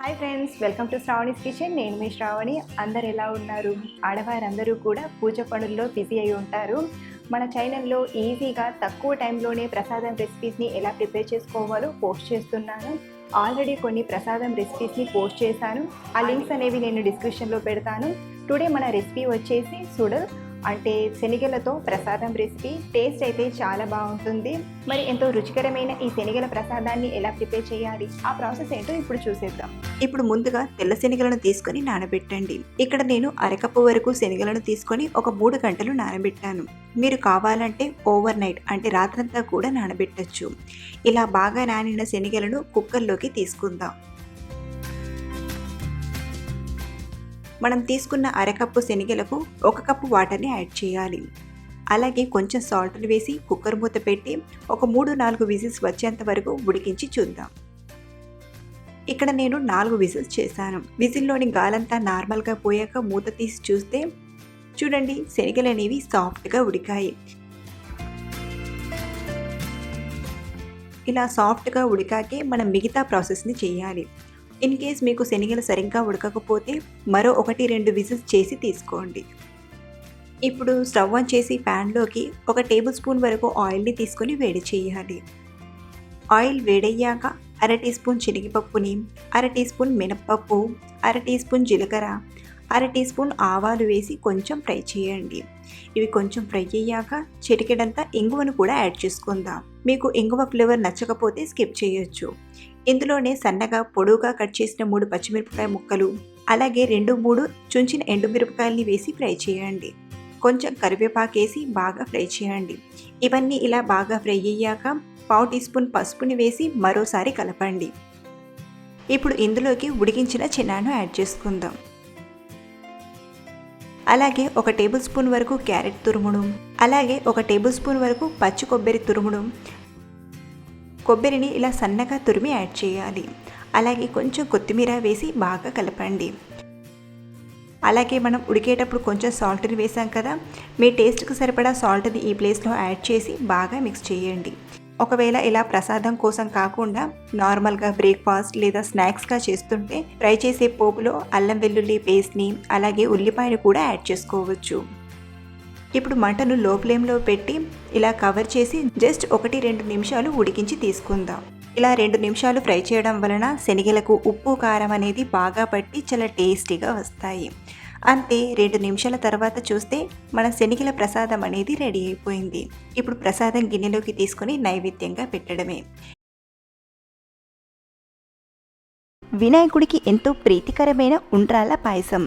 Hi friends, welcome to Sravani's kitchen. నేను మీ శ్రావణి. అందరు ఎలా ఉన్నారు? ఆడవారందరూ కూడా పూజ పనుల్లో బిజీ అయి ఉంటారు. మన ఛానల్లో ఈజీగా తక్కువ టైంలోనే ప్రసాదం రెసిపీస్ని ఎలా ప్రిపేర్ చేసుకోవాలో పోస్ట్ చేస్తున్నాను. ఆల్రెడీ కొన్ని ప్రసాదం రెసిపీస్ని పోస్ట్ చేశాను. ఆ లింక్స్ అనేవి నేను డిస్క్రిప్షన్లో పెడతాను. టుడే మన రెసిపీ వచ్చేసి సుడల్ అంటే శనగలతో ప్రసాదం రెసిపీ. టేస్ట్ అయితే చాలా బాగుంటుంది. మరి ఎంతో రుచికరమైన ఈ శనగల ప్రసాదాన్ని ఎలా ప్రిపేర్ చేయాలి, ఆ ప్రాసెస్ ఏంటో ఇప్పుడు చూసేద్దాం. ఇప్పుడు ముందుగా తెల్ల శనగలను తీసుకొని నానబెట్టండి. ఇక్కడ నేను అరకప్పు వరకు శనగలను తీసుకొని ఒక 3 గంటలు నానబెట్టాను. మీరు కావాలంటే ఓవర్ నైట్ అంటే రాత్రంతా కూడా నానబెట్టచ్చు. ఇలా బాగా నానిన శనగలను కుక్కర్లోకి తీసుకుందాం. మనం తీసుకున్న అరకప్పు శనగలకు 1 కప్పు వాటర్ని యాడ్ చేయాలి. అలాగే కొంచెం సాల్ట్ని వేసి కుక్కర్ మూత పెట్టి ఒక 3-4 విజిల్స్ వచ్చేంత వరకు ఉడికించి చూద్దాం. ఇక్కడ నేను 4 విజిల్స్ చేశాను. విజిల్లోని గాలంతా నార్మల్గా పోయాక మూత తీసి చూస్తే చూడండి, శనగలు అనేవి సాఫ్ట్గా ఉడికాయి. ఇలా సాఫ్ట్గా ఉడికాకే మనం మిగతా ప్రాసెస్ని చేయాలి. ఇన్ కేస్ మీకు శనగలు సరిగ్గా ఉడకకపోతే మరో 1-2 విజిల్స్ చేసి తీసుకోండి. ఇప్పుడు స్టవ్ ఆన్ చేసి ప్యాన్లోకి 1 టేబుల్ స్పూన్ వరకు ఆయిల్ని తీసుకొని వేడి చేయాలి. ఆయిల్ వేడయ్యాక 1/2 టీ స్పూన్ శనగపప్పుని, 1/2 టీ స్పూన్ మినప్పప్పు, 1/2 టీ స్పూన్ జీలకర్ర, 1/2 టీ స్పూన్ ఆవాలు వేసి కొంచెం ఫ్రై చేయండి. ఇవి కొంచెం ఫ్రై అయ్యాక చిటికెడంతా ఇంగువను కూడా యాడ్ చేసుకుందాం. మీకు ఇంగువ ఫ్లేవర్ నచ్చకపోతే స్కిప్ చేయొచ్చు. ఇందులోనే సన్నగా పొడవుగా కట్ చేసిన 3 పచ్చిమిరపకాయ ముక్కలు, అలాగే 2-3 చుంచిన ఎండుమిరపకాయల్ని వేసి ఫ్రై చేయండి. కొంచెం కరివేపాకు వేసి బాగా ఫ్రై చేయండి. ఇవన్నీ ఇలా బాగా ఫ్రై అయ్యాక 1/2 టీ స్పూన్ పసుపుని వేసి మరోసారి కలపండి. ఇప్పుడు ఇందులోకి ఉడికించిన చెనాను యాడ్ చేసుకుందాం. అలాగే 1 టేబుల్ స్పూన్ వరకు క్యారెట్ తురుమును, అలాగే 1 టేబుల్ స్పూన్ వరకు పచ్చి కొబ్బరి తురుమును, కొబ్బరిని ఇలా సన్నగా తురిమి యాడ్ చేయాలి. అలాగే కొంచెం కొత్తిమీర వేసి బాగా కలపండి. అలాగే మనం ఉడికేటప్పుడు కొంచెం సాల్ట్ని వేసాం కదా, మీ టేస్ట్కి సరిపడా సాల్ట్ని ఈ ప్లేస్లో యాడ్ చేసి బాగా మిక్స్ చేయండి. ఒకవేళ ఇలా ప్రసాదం కోసం కాకుండా నార్మల్గా బ్రేక్ఫాస్ట్ లేదా స్నాక్స్గా చేస్తుంటే ఫ్రై చేసే పోపులో అల్లం వెల్లుల్లి పేస్ట్ని, అలాగే ఉల్లిపాయలు కూడా యాడ్ చేసుకోవచ్చు. ఇప్పుడు మంటను లో ఫ్లేమ్లో పెట్టి ఇలా కవర్ చేసి జస్ట్ 1-2 నిమిషాలు ఉడికించి తీసుకుందాం. ఇలా 2 నిమిషాలు ఫ్రై చేయడం వలన శనగలకు ఉప్పు కారం అనేది బాగా పట్టి చాలా టేస్టీగా వస్తాయి. అంతే, 2 నిమిషాల తర్వాత చూస్తే మన శనగల ప్రసాదం అనేది రెడీ అయిపోయింది. ఇప్పుడు ప్రసాదం గిన్నెలోకి తీసుకొని నైవేద్యంగా పెట్టడమే. వినాయకుడికి ఎంతో ప్రీతికరమైన ఉండ్రాళ్ళ పాయసం.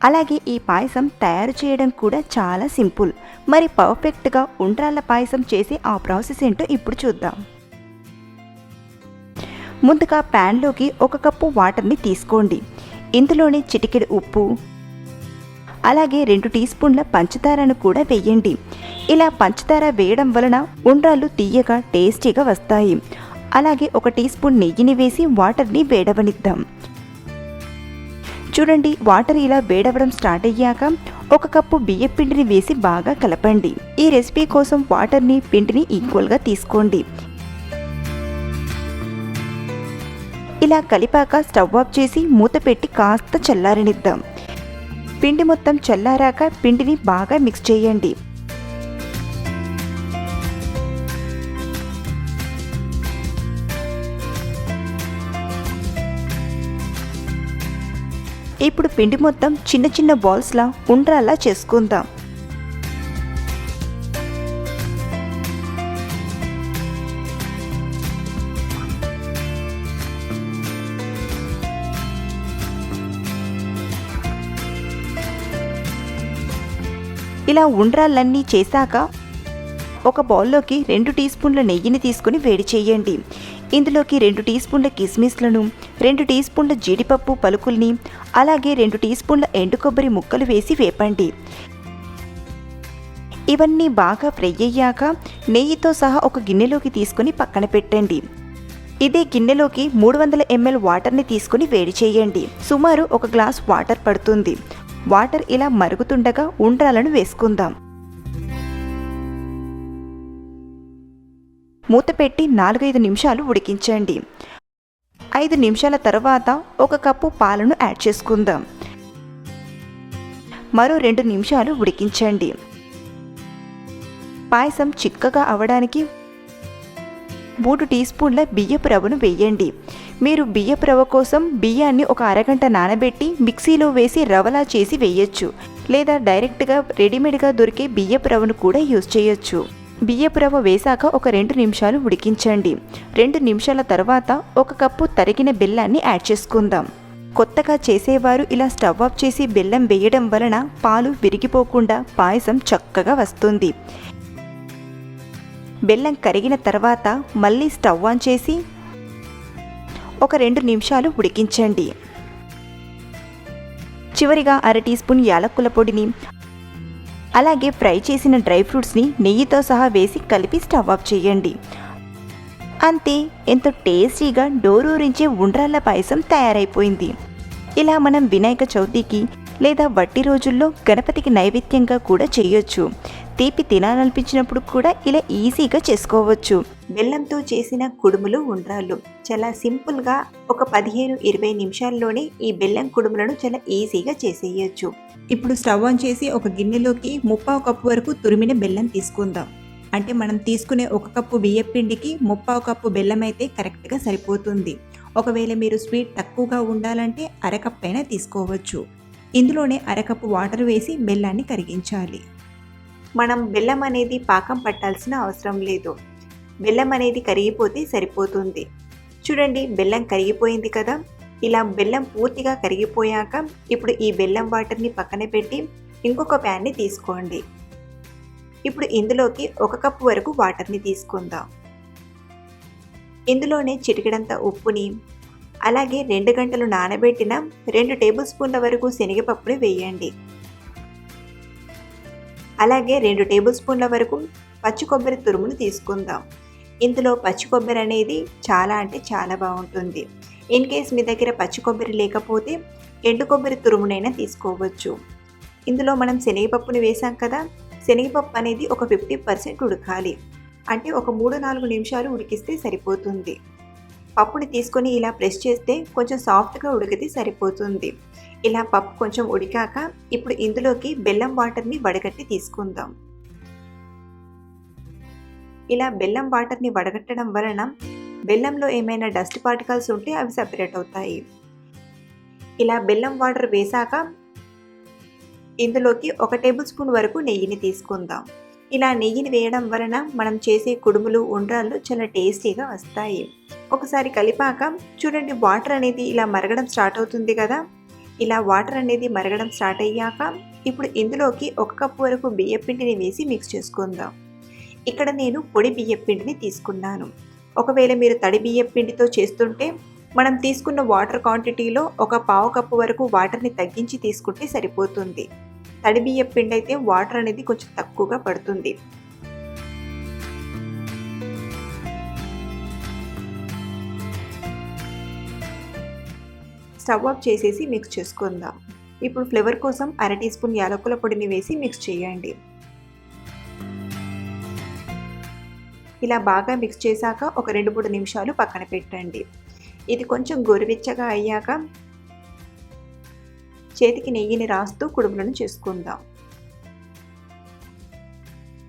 అలాగే ఈ పాయసం తయారు చేయడం కూడా చాలా సింపుల్. మరి పర్ఫెక్ట్గా ఉండ్రాళ్ళ పాయసం చేసే ఆ ప్రాసెస్ ఏంటో ఇప్పుడు చూద్దాం. ముందుగా ప్యాన్లోకి 1 కప్పు వాటర్ని తీసుకోండి. ఇందులోనే చిటికెడు ఉప్పు, అలాగే 2 టీ స్పూన్ల పంచదారను కూడా వేయండి. ఇలా పంచదార వేయడం వలన ఉండ్రాళ్ళు తీయగా టేస్టీగా వస్తాయి. అలాగే 1 టీ స్పూన్ నెయ్యిని వేసి వాటర్ని వేడవనిద్దాం. చూడండి, వాటర్ ఇలా వేడవడం స్టార్ట్ అయ్యాక 1 కప్పు బియ్యం పిండిని వేసి బాగా కలపండి. ఈ రెసిపీ కోసం వాటర్ని, పిండిని ఈక్వల్గా తీసుకోండి. ఇలా కలిపాక స్టవ్ ఆఫ్ చేసి మూత పెట్టి కాస్త చల్లారనిద్దాం. పిండి మొత్తం చల్లారాక పిండిని బాగా మిక్స్ చేయండి. ఇప్పుడు పిండి మొత్తం చిన్న చిన్న బాల్స్లా ఉండ్రాళ్ళ చేసుకుందాం. ఇలా ఉండ్రాళ్ళన్నీ చేశాక ఒక బౌల్లోకి 2 టీ స్పూన్ల నెయ్యిని తీసుకుని వేడి చేయండి. ఇందులోకి 2 టీ స్పూన్ల కిస్మిస్లను, 2 టీ స్పూన్ల జీడిపప్పు పలుకుల్ని, అలాగే 2 టీ స్పూన్ల ఎండు కొబ్బరి ముక్కలు వేసి వేపండి. ఇవన్నీ బాగా ఫ్రై అయ్యాక నెయ్యితో సహా ఒక గిన్నెలోకి తీసుకుని పక్కన పెట్టండి. ఇదే గిన్నెలోకి 300 ml వాటర్ని తీసుకుని వేడి చేయండి. సుమారు 1 గ్లాస్ వాటర్ పడుతుంది. వాటర్ ఇలా మరుగుతుండగా ఉండ్రాలను వేసుకుందాం. మూత పెట్టి 4-5 నిమిషాలు ఉడికించండి. 5 నిమిషాల తర్వాత 1 కప్పు పాలను యాడ్ చేసుకుందాం. మరో 2 నిమిషాలు ఉడికించండి. పాయసం చిక్కగా అవడానికి 3 టీ స్పూన్ల బియ్యపు రవ్వను వేయండి. మీరు బియ్యపు రవ్వ కోసం బియ్యాన్ని ఒక అరగంట నానబెట్టి మిక్సీలో వేసి రవ్వలా చేసి వేయచ్చు, లేదా డైరెక్ట్గా రెడీమేడ్గా దొరికే బియ్యపు రవ్వను కూడా యూజ్ చేయొచ్చు. బియ్యపు రవ్వ వేశాక ఒక 2 నిమిషాలు ఉడికించండి. 2 నిమిషాల తర్వాత 1 కప్పు తరిగిన బెల్లాన్ని యాడ్ చేసుకుందాం. కొత్తగా చేసేవారు ఇలా స్టవ్ ఆఫ్ చేసి బెల్లం వేయడం వలన పాలు విరిగిపోకుండా పాయసం చక్కగా వస్తుంది. బెల్లం కరిగిన తర్వాత మళ్ళీ స్టవ్ ఆన్ చేసి ఒక 2 నిమిషాలు ఉడికించండి. చివరిగా అర టీ స్పూన్ యాలక్కుల పొడిని అలాగే ఫ్రై చేసిన డ్రై ఫ్రూట్స్ని నెయ్యితో సహా వేసి కలిపి స్టవ్ ఆఫ్ చేయండి. అంతే, ఎంతో టేస్టీగా డోరూరించే ఉండ్రాళ్ళ పాయసం తయారైపోయింది. ఇలా మనం వినాయక చవితికి లేదా వట్టి రోజుల్లో గణపతికి నైవేద్యంగా కూడా చేయొచ్చు. తీపి తినాలనిపించినప్పుడు కూడా ఇలా ఈజీగా చేసుకోవచ్చు. బెల్లంతో చేసిన కుడుములు ఉండ్రాళ్ళు చాలా సింపుల్గా ఒక 15-20 నిమిషాల్లోనే ఈ బెల్లం కుడుములను చాలా ఈజీగా చేసేయచ్చు. ఇప్పుడు స్టవ్ ఆన్ చేసి ఒక గిన్నెలోకి 1/4 కప్పు వరకు తురిమిన బెల్లం తీసుకుందాం. అంటే మనం తీసుకునే 1 కప్పు బియ్యపిండికి 1/4 కప్పు బెల్లం అయితే కరెక్ట్గా సరిపోతుంది. ఒకవేళ మీరు స్వీట్ తక్కువగా ఉండాలంటే అరకప్పు అయినా తీసుకోవచ్చు. ఇందులోనే అరకప్పు వాటర్ వేసి బెల్లాన్ని కరిగించాలి. మనం బెల్లం అనేది పాకం పట్టాల్సిన అవసరం లేదు. బెల్లం అనేది కరిగిపోతే సరిపోతుంది. చూడండి, బెల్లం కరిగిపోయింది కదా. ఇలా బెల్లం పూర్తిగా కరిగిపోయాక ఇప్పుడు ఈ బెల్లం వాటర్ని పక్కన పెట్టి ఇంకొక ప్యాన్ని తీసుకోండి. ఇప్పుడు ఇందులోకి 1 కప్పు వరకు వాటర్ని తీసుకుందాం. ఇందులోనే చిటికెడంత ఉప్పుని అలాగే 2 గంటలు నానబెట్టిన 2 టేబుల్ స్పూన్ల వరకు శనగపప్పుని వేయండి. అలాగే 2 టేబుల్ స్పూన్ల వరకు పచ్చి కొబ్బరి తురుమును తీసుకుందాం. ఇందులో పచ్చి కొబ్బరి అనేది చాలా అంటే చాలా బాగుంటుంది. ఇన్ కేస్ మీ దగ్గర పచ్చి కొబ్బరి లేకపోతే ఎండు కొబ్బరి తురుమునైనా తీసుకోవచ్చు. ఇందులో మనం శనగపప్పుని వేసాం కదా, శనగపప్పు అనేది ఒక 50% ఉడకాలి. అంటే ఒక 3-4 నిమిషాలు ఉడికిస్తే సరిపోతుంది. పప్పుని తీసుకొని ఇలా ప్రెస్ చేస్తే కొంచెం సాఫ్ట్గా ఉడికితే సరిపోతుంది. ఇలా పప్పు కొంచెం ఉడికాక ఇప్పుడు ఇందులోకి బెల్లం వాటర్ని వడగట్టి తీసుకుందాం. ఇలా బెల్లం వాటర్ని వడగట్టడం వలన బెల్లంలో ఏమైనా డస్ట్ పార్టికల్స్ ఉంటే అవి సెపరేట్ అవుతాయి. ఇలా బెల్లం వాటర్ వేశాక ఇందులోకి 1 టేబుల్ స్పూన్ వరకు నెయ్యిని తీసుకుందాం. ఇలా నెయ్యిని వేయడం వలన మనం చేసే కుడుములు ఉండ్రాళ్ళు చాలా టేస్టీగా వస్తాయి. ఒకసారి కలిపాక చూడండి, వాటర్ అనేది ఇలా మరగడం స్టార్ట్ అవుతుంది కదా. ఇలా వాటర్ అనేది మరగడం స్టార్ట్ అయ్యాక ఇప్పుడు ఇందులోకి 1 కప్పు వరకు బియ్యపిండిని వేసి మిక్స్ చేసుకుందాం. ఇక్కడ నేను పొడి బియ్యపిండిని తీసుకున్నాను. ఒకవేళ మీరు తడి బియ్యపిండితో చేస్తుంటే మనం తీసుకున్న వాటర్ క్వాంటిటీలో 1/4 కప్పు వరకు వాటర్ని తగ్గించి తీసుకుంటే సరిపోతుంది. తడి బియ్యపిండి అయితే వాటర్ అనేది కొంచెం తక్కువగా పడుతుంది. స్టవ్ ఆఫ్ చేసేసి మిక్స్ చేసుకుందాం. ఇప్పుడు ఫ్లేవర్ కోసం అర టీ స్పూన్ యాలకుల పొడిని వేసి మిక్స్ చేయండి. ఇలా బాగా మిక్స్ చేశాక ఒక 2-3 నిమిషాలు పక్కన పెట్టండి. ఇది కొంచెం గోరువెచ్చగా అయ్యాక చేతికి నెయ్యిని రాస్తూ కుడుములను చేసుకుందాం.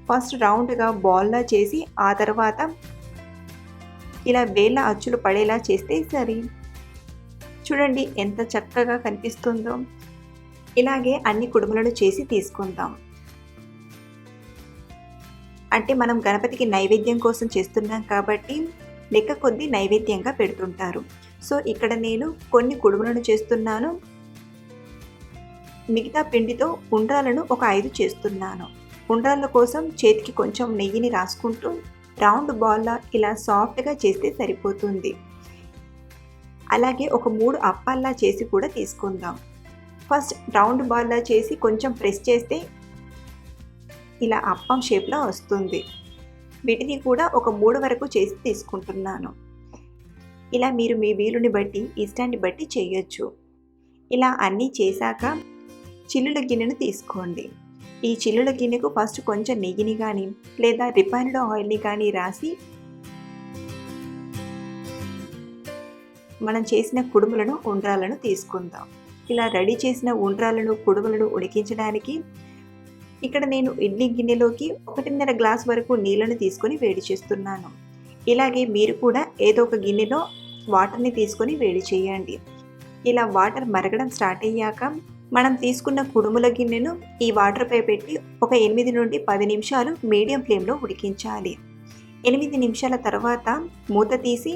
ఫస్ట్ రౌండ్గా బాల్లా చేసి ఆ తర్వాత ఇలా వేళ్ళ అచ్చులు పడేలా చేస్తే సరి. చూడండి ఎంత చక్కగా కనిపిస్తుందో. ఇలాగే అన్ని కుడుములను చేసి తీసుకుందాం. అంటే మనం గణపతికి నైవేద్యం కోసం చేస్తున్నాం కాబట్టి లెక్క కొద్దీ నైవేద్యంగా పెడుతుంటారు. సో ఇక్కడ నేను కొన్ని కుడుములను చేస్తున్నాను. మిగతా పిండితో ఉండ్రాలను ఒక 5 చేస్తున్నాను. ఉండ్రాళ్ళ కోసం చేతికి కొంచెం నెయ్యిని రాసుకుంటూ రౌండ్ బాల్లా ఇలా సాఫ్ట్గా చేస్తే సరిపోతుంది. అలాగే ఒక 3 అప్పాల్లా చేసి కూడా తీసుకుందాం. ఫస్ట్ రౌండ్ బాల్లా చేసి కొంచెం ప్రెస్ చేస్తే ఇలా అప్పం షేప్లో వస్తుంది. వీటిని కూడా ఒక 3 వరకు చేసి తీసుకుంటున్నాను. ఇలా మీరు మీ వీలుని బట్టి ఇష్టాన్ని బట్టి చేయొచ్చు. ఇలా అన్నీ చేశాక చిల్లుల గిన్నెను తీసుకోండి. ఈ చిల్లుల గిన్నెకు ఫస్ట్ కొంచెం నెయ్యిని కానీ లేదా రిఫైన్డ్ ఆయిల్ని కానీ రాసి మనం చేసిన కుడుములను ఉండ్రాలను తీసుకుందాం. ఇలా రెడీ చేసిన ఉండ్రాలను కుడుములను ఉడికించడానికి ఇక్కడ నేను ఇడ్లీ గిన్నెలోకి 1.5 గ్లాస్ వరకు నీళ్ళను తీసుకొని వేడి చేస్తున్నాను. ఇలాగే మీరు కూడా ఏదో ఒక గిన్నెలో వాటర్ని తీసుకొని వేడి చేయండి. ఇలా వాటర్ మరగడం స్టార్ట్ అయ్యాక మనం తీసుకున్న కుడుముల గిన్నెను ఈ వాటర్పై పెట్టి ఒక 8 నుండి 10 నిమిషాలు మీడియం ఫ్లేమ్లో ఉడికించాలి. 8 నిమిషాల తర్వాత మూత తీసి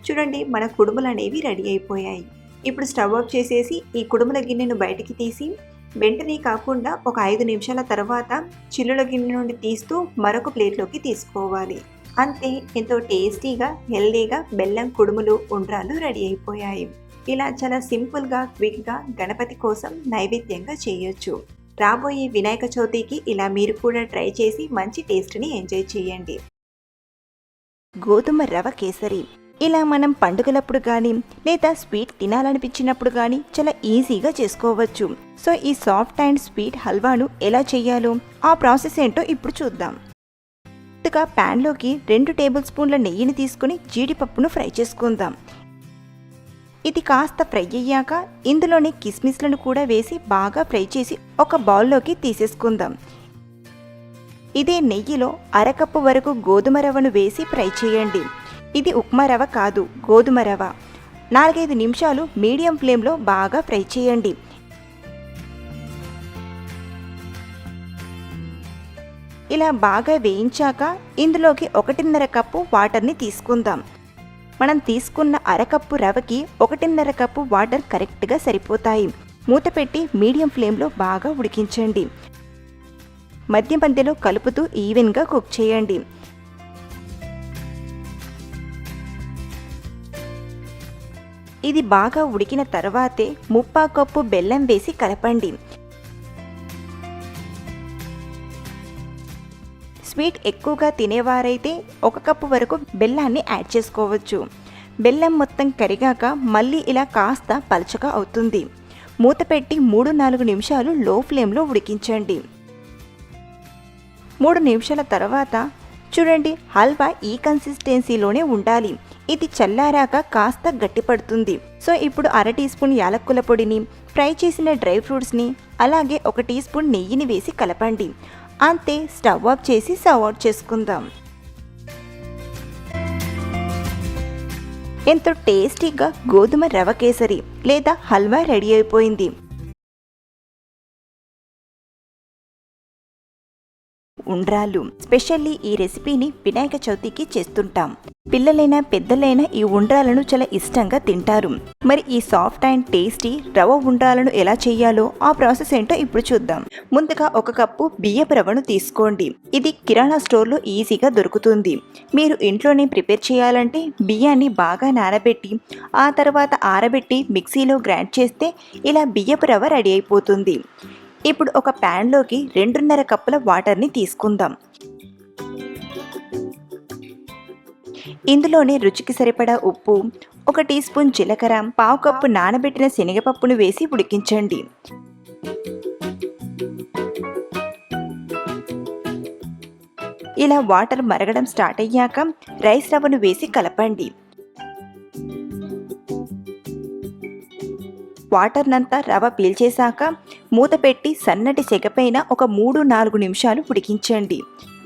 చూడండి, మన కుడుములు అనేవి రెడీ అయిపోయాయి. ఇప్పుడు స్టవ్ ఆఫ్ చేసేసి ఈ కుడుముల గిన్నెను బయటికి తీసి వెంటనే కాకుండా ఒక 5 నిమిషాల తర్వాత చిల్లుల గిన్నె నుండి తీస్తూ మరొక ప్లేట్లోకి తీసుకోవాలి. అంతే, ఎంతో టేస్టీగా హెల్దీగా బెల్లం కుడుములు ఉండ్రాలు రెడీ అయిపోయాయి. ఇలా చాలా సింపుల్గా క్విక్గా గణపతి కోసం నైవేద్యంగా చేయొచ్చు. రాబోయే వినాయక చవితికి ఇలా మీరు కూడా ట్రై చేసి మంచి టేస్ట్ని ఎంజాయ్ చేయండి. గోధుమ రవ కేసరి ఇలా మనం పండుగలప్పుడు కానీ లేదా స్వీట్ తినాలనిపించినప్పుడు కానీ చాలా ఈజీగా చేసుకోవచ్చు. సో ఈ సాఫ్ట్ అండ్ స్వీట్ హల్వాను ఎలా చేయాలో ఆ ప్రాసెస్ ఏంటో ఇప్పుడు చూద్దాం. ముందుగా ప్యాన్లోకి 2 టేబుల్ స్పూన్ల నెయ్యిని తీసుకుని జీడిపప్పును ఫ్రై చేసుకుందాం. ఇది కాస్త ఫ్రై అయ్యాక ఇందులోని కిస్మిస్లను కూడా వేసి బాగా ఫ్రై చేసి ఒక బౌల్లోకి తీసేసుకుందాం. ఇదే నెయ్యిలో అరకప్పు వరకు గోధుమ రవ్వను వేసి ఫ్రై చేయండి. ఇది ఉప్మా రవ్వ కాదు, గోధుమ రవ్వ. 4-5 నిమిషాలు మీడియం ఫ్లేమ్లో బాగా ఫ్రై చేయండి. ఇలా బాగా వేయించాక ఇందులోకి 1.5 కప్పు వాటర్ని తీసుకుందాం. మనం తీసుకున్న అరకప్పు రవ్వకి 1.5 కప్పు వాటర్ కరెక్ట్గా సరిపోతాయి. మూత పెట్టి మీడియం ఫ్లేమ్లో బాగా ఉడికించండి. మధ్య మధ్యలో కలుపుతూ ఈవెన్గా కుక్ చేయండి. ఇది బాగా ఉడికిన తర్వాతే 3/4 కప్పు బెల్లం వేసి కలపండి. స్వీట్ ఎక్కువగా తినేవారైతే 1 కప్పు వరకు బెల్లాన్ని యాడ్ చేసుకోవచ్చు. బెల్లం మొత్తం కరిగాక మళ్ళీ ఇలా కాస్త పలచగా అవుతుంది. మూత పెట్టి 3-4 నిమిషాలు లో ఫ్లేమ్లో ఉడికించండి. 3 నిమిషాల తర్వాత చూడండి, హల్వా ఈ కన్సిస్టెన్సీలోనే ఉండాలి. ఇది చల్లారాక కాస్త గట్టిపడుతుంది. సో ఇప్పుడు 1/2 టీ స్పూన్ యాలక్కుల పొడిని, ఫ్రై చేసిన డ్రై ఫ్రూట్స్ని, అలాగే 1 టీ స్పూన్ నెయ్యిని వేసి కలపండి. అంతే, స్టవ్ ఆఫ్ చేసి సర్వ్ అవుట్ చేసుకుందాం. ఎంతో టేస్టీగా గోధుమ రవ కేసరి లేదా హల్వా రెడీ అయిపోయింది. ఉండ్రాలు స్పెషల్లీ ఈ రెసిపీని వినాయక చవితికి చేస్తుంటాం. పిల్లలైనా పెద్దలైనా ఈ ఉండ్రాలను చాలా ఇష్టంగా తింటారు. మరి ఈ సాఫ్ట్ అండ్ టేస్టీ రవ ఉండ్రాలను ఎలా చేయాలో ఆ ప్రాసెస్ ఏంటో ఇప్పుడు చూద్దాం. ముందుగా 1 కప్పు బియ్యపు రవ్వను తీసుకోండి. ఇది కిరాణా స్టోర్లో ఈజీగా దొరుకుతుంది. మీరు ఇంట్లోనే ప్రిపేర్ చేయాలంటే బియ్యాన్ని బాగా నానబెట్టి ఆ తర్వాత ఆరబెట్టి మిక్సీలో గ్రైండ్ చేస్తే ఇలా బియ్యపు రవ్వ రెడీ అయిపోతుంది. ఇప్పుడు ఒక ప్యాన్లోకి 2.5 కప్పుల వాటర్ని తీసుకుందాం. ఇందులోనే రుచికి సరిపడా ఉప్పు, 1 టీ స్పూన్ జీలకర్ర, 1/4 కప్పు నానబెట్టిన శనగపప్పును వేసి ఉడికించండి. ఇలా వాటర్ మరగడం స్టార్ట్ అయ్యాక రైస్ రవ్వను వేసి కలపండి. వాటర్నంతా రవ్వ పీల్చేశాక మూత పెట్టి సన్నటి సెగపైన ఒక 3-4 నిమిషాలు ఉడికించండి.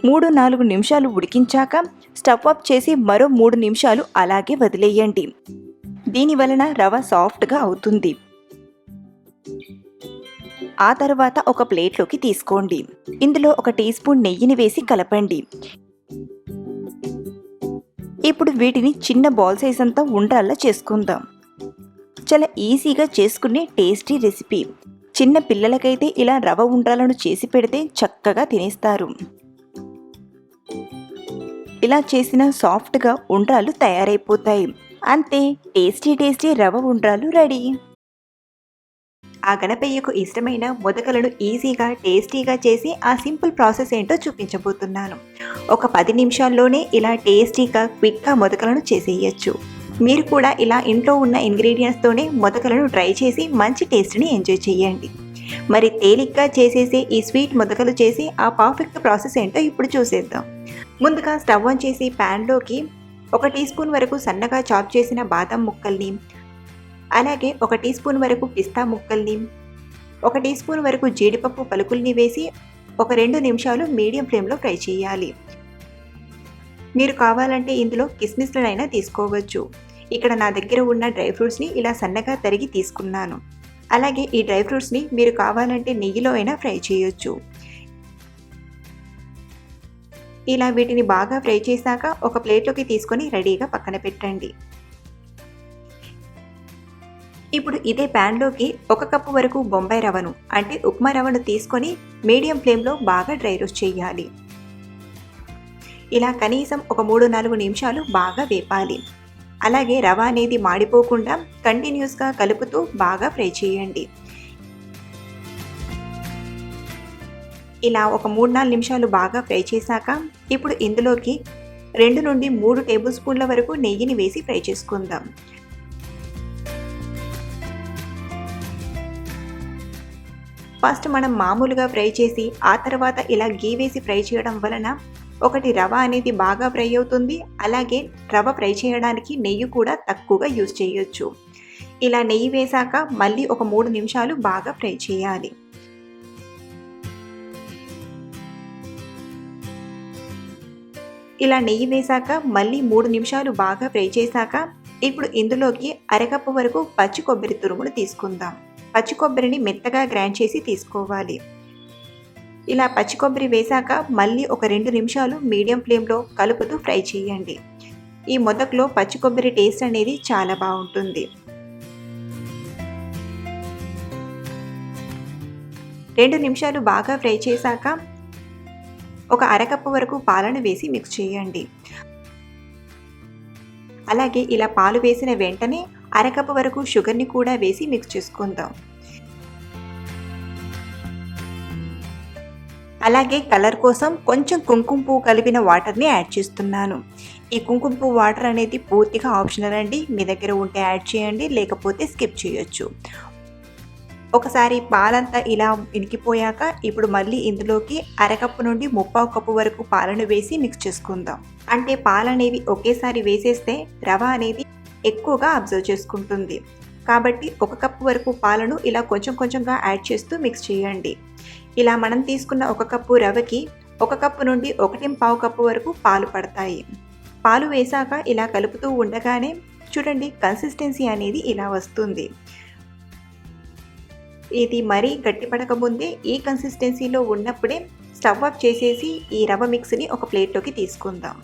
3-4 నిమిషాలు ఉడికించాక స్టవ్ ఆఫ్ చేసి మరో 3 నిమిషాలు అలాగే వదిలేయండి. దీనివలన రవ్వ సాఫ్ట్గా అవుతుంది. ఆ తర్వాత ఒక ప్లేట్లోకి తీసుకోండి. ఇందులో 1 టీ స్పూన్ నెయ్యిని వేసి కలపండి. ఇప్పుడు వీటిని చిన్న బాల్ సైజ్ అంతా ఉండ్రాల్లా చేసుకుందాం. చాలా ఈజీగా చేసుకునే టేస్టీ రెసిపీ. చిన్న పిల్లలకైతే ఇలా రవ ఉండ్రాలను చేసి పెడితే చక్కగా తినేస్తారు. ఇలా చేసిన సాఫ్ట్గా ఉండ్రాలు తయారైపోతాయి. అంతే, టేస్టీ రవ ఉండ్రాలు రెడీ. ఆ గణపయ్యకు ఇష్టమైన మొదకలను ఈజీగా టేస్టీగా చేసి ఆ సింపుల్ ప్రాసెస్ ఏంటో చూపించబోతున్నాను. ఒక 10 నిమిషాల్లోనే ఇలా టేస్టీగా క్విక్గా మొదకలను చేసేయచ్చు. మీరు కూడా ఇలా ఇంట్లో ఉన్న ఇంగ్రీడియంట్స్తోనే మొదకలను ట్రై చేసి మంచి టేస్ట్ని ఎంజాయ్ చేయండి. మరి తేలిగ్గా చేసేసే ఈ స్వీట్ మొదకలు చేసి ఆ పర్ఫెక్ట్ ప్రాసెస్ ఏంటో ఇప్పుడు చూసేద్దాం. ముందుగా స్టవ్ ఆన్ చేసి ప్యాన్లోకి 1 టీ స్పూన్ వరకు సన్నగా చాప్ చేసిన బాదం ముక్కల్ని, అలాగే 1 టీ స్పూన్ వరకు పిస్తా ముక్కల్ని, 1 టీ స్పూన్ వరకు జీడిపప్పు పలుకుల్ని వేసి ఒక 2 నిమిషాలు మీడియం ఫ్లేమ్లో ఫ్రై చేయాలి. మీరు కావాలంటే ఇందులో కిస్మిస్లనైనా తీసుకోవచ్చు. ఇక్కడ నా దగ్గర ఉన్న డ్రై ఫ్రూట్స్ని ఇలా సన్నగా తరిగి తీసుకున్నాను. అలాగే ఈ డ్రై ఫ్రూట్స్ని మీరు కావాలంటే నెయ్యిలో అయినా ఫ్రై చేయొచ్చు. ఇలా వీటిని బాగా ఫ్రై చేశాక ఒక ప్లేట్లోకి తీసుకొని రెడీగా పక్కన పెట్టండి. ఇప్పుడు ఇదే ప్యాన్లోకి 1 కప్పు వరకు బొంబాయి రవ్వను అంటే ఉప్మా రవ్వను తీసుకొని మీడియం ఫ్లేమ్లో బాగా డ్రై రోస్ట్ చేయాలి. ఇలా కనీసం ఒక 3-4 నిమిషాలు బాగా వేపాలి. అలాగే రవ్వ అనేది మాడిపోకుండా కంటిన్యూస్గా కలుపుతూ బాగా ఫ్రై చేయండి. ఇలా ఒక 3-4 నిమిషాలు బాగా ఫ్రై చేశాక ఇప్పుడు ఇందులోకి 2 నుండి 3 టేబుల్ స్పూన్ల వరకు నెయ్యిని వేసి ఫ్రై చేసుకుందాం. ఫస్ట్ మనం మామూలుగా ఫ్రై చేసి ఆ తర్వాత ఇలా గీ వేసి ఫ్రై చేయడం వలన ఒకటి రవ్వ అనేది బాగా ఫ్రై అవుతుంది. అలాగే రవ్వ ఫ్రై చేయడానికి నెయ్యి కూడా తక్కువగా యూజ్ చేయొచ్చు. ఇలా నెయ్యి వేశాక మళ్ళీ ఒక 3 నిమిషాలు బాగా ఫ్రై చేయాలి. ఇలా నెయ్యి వేశాక మళ్ళీ 3 నిమిషాలు బాగా ఫ్రై చేశాక ఇప్పుడు ఇందులోకి 1/2 కప్పు వరకు పచ్చి కొబ్బరి తురుమును తీసుకుందాం. పచ్చి కొబ్బరిని మెత్తగా గ్రైండ్ చేసి తీసుకోవాలి. ఇలా పచ్చి కొబ్బరి వేశాక మళ్ళీ ఒక 2 నిమిషాలు మీడియం ఫ్లేమ్లో కలుపుతూ ఫ్రై చేయండి. ఈ మొదట్లో పచ్చి కొబ్బరి టేస్ట్ అనేది చాలా బాగుంటుంది. 2 నిమిషాలు బాగా ఫ్రై చేశాక ఒక 1/2 కప్పు వరకు పాలను వేసి మిక్స్ చేయండి. అలాగే ఇలా పాలు వేసిన వెంటనే 1/2 కప్పు వరకు షుగర్ని కూడా వేసి మిక్స్ చేసుకుందాం. అలాగే కలర్ కోసం కొంచెం కుంకుమ పువ్వు కలిపిన వాటర్ని యాడ్ చేస్తున్నాను. ఈ కుంకుమ పువ్వు వాటర్ అనేది పూర్తిగా ఆప్షనల్ అండి. మీ దగ్గర ఉంటే యాడ్ చేయండి, లేకపోతే స్కిప్ చేయొచ్చు. ఒకసారి పాలంతా ఇలా ఇనికిపోయాక ఇప్పుడు మళ్ళీ ఇందులోకి 1/2 కప్పు నుండి 3/4 కప్పు వరకు పాలను వేసి మిక్స్ చేసుకుందాం. అంటే పాలనేవి ఒకేసారి వేసేస్తే రవ్వ అనేది ఎక్కువగా అబ్జర్వ్ చేసుకుంటుంది. కాబట్టి 1 కప్పు వరకు పాలను ఇలా కొంచెం కొంచెంగా యాడ్ చేస్తూ మిక్స్ చేయండి. ఇలా మనం తీసుకున్న 1 కప్పు రవ్వకి 1 కప్పు నుండి 1.5 కప్పు వరకు పాలు పడతాయి. పాలు వేశాక ఇలా కలుపుతూ ఉండగానే చూడండి కన్సిస్టెన్సీ అనేది ఇలా వస్తుంది. ఇది మరీ గట్టిపడకముందే ఈ కన్సిస్టెన్సీలో ఉన్నప్పుడే స్టవ్ ఆఫ్ చేసేసి ఈ రవ్వ మిక్స్ని ఒక ప్లేట్లోకి తీసుకుందాం.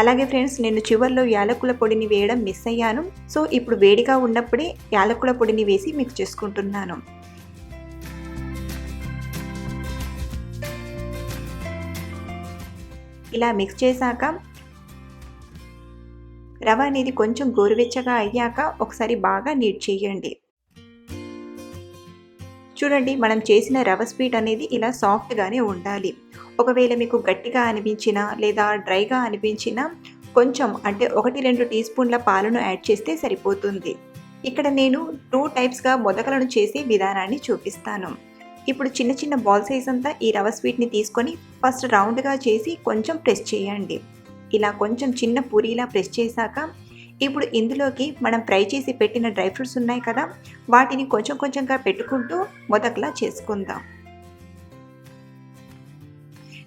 అలాగే ఫ్రెండ్స్, నేను చివర్లో యాలకుల పొడిని వేయడం మిస్ అయ్యాను. సో ఇప్పుడు వేడిగా ఉన్నప్పుడే యాలకుల పొడిని వేసి మిక్స్ చేసుకుంటున్నాను. ఇలా మిక్స్ చేశాక రవ్వ అనేది కొంచెం గోరువెచ్చగా అయ్యాక ఒకసారి బాగా నీట్ చేయండి. చూడండి, మనం చేసిన రవ్వ స్వీట్ అనేది ఇలా సాఫ్ట్గానే ఉండాలి. ఒకవేళ మీకు గట్టిగా అనిపించినా లేదా డ్రైగా అనిపించినా కొంచెం అంటే 1-2 టీ స్పూన్ల పాలను యాడ్ చేస్తే సరిపోతుంది. ఇక్కడ నేను 2 టైప్స్గా మొదకలను చేసే విధానాన్ని చూపిస్తాను. ఇప్పుడు చిన్న చిన్న బాల్ సైజ్ అంతా ఈ రవ్వ స్వీట్ని తీసుకొని ఫస్ట్ రౌండ్గా చేసి కొంచెం ప్రెస్ చేయండి. ఇలా కొంచెం చిన్న పూరీలా ప్రెస్ చేశాక ఇప్పుడు ఇందులోకి మనం ఫ్రై చేసి పెట్టిన డ్రై ఫ్రూట్స్ ఉన్నాయి కదా, వాటిని కొంచెం కొంచెంగా పెట్టుకుంటూ మొదకలా చేసుకుందాం.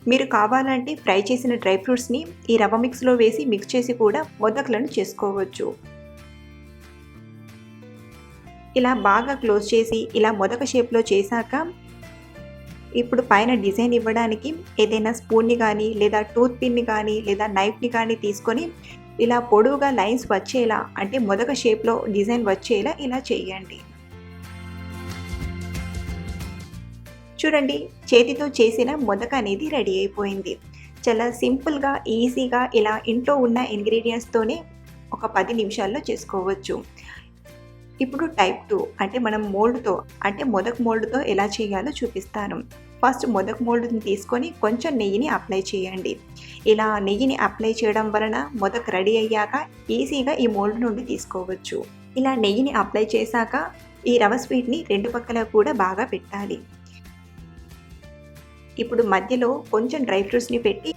మీరు కావాలంటే ఫ్రై చేసిన డ్రై ఫ్రూట్స్ని ఈ రవ్వ మిక్స్లో వేసి మిక్స్ చేసి కూడా మొదకలను చేసుకోవచ్చు. ఇలా బాగా క్లోజ్ చేసి ఇలా మొదక షేప్లో చేశాక ఇప్పుడు పైన డిజైన్ ఇవ్వడానికి ఏదైనా స్పూన్ని కానీ లేదా టూత్ పిన్ని కానీ లేదా నైఫ్ని కానీ తీసుకొని ఇలా పొడవుగా లైన్స్ వచ్చేలా అంటే మొదక షేప్లో డిజైన్ వచ్చేలా ఇలా చేయండి. చూడండి, చేతితో చేసిన మొదక అనేది రెడీ అయిపోయింది. చాలా సింపుల్గా ఈజీగా ఇలా ఇంట్లో ఉన్న ఇంగ్రీడియంట్స్తోనే ఒక 10 నిమిషాల్లో చేసుకోవచ్చు. ఇప్పుడు టైప్ 2 అంటే మనం మోల్డ్తో అంటే మొదక్ మోల్డ్తో ఎలా చేయాలో చూపిస్తాను. ఫస్ట్ మొదక్ మోల్డ్ని తీసుకొని కొంచెం నెయ్యిని అప్లై చేయండి. ఇలా నెయ్యిని అప్లై చేయడం వలన మొదక్ రెడీ అయ్యాక ఈజీగా ఈ మోల్డ్ నుండి తీసుకోవచ్చు. ఇలా నెయ్యిని అప్లై చేశాక ఈ రవ్వ స్వీట్ని 2 పక్కల కూడా బాగా పెట్టాలి. ఇప్పుడు మధ్యలో కొంచెం డ్రై ఫ్రూట్స్ని పెట్టి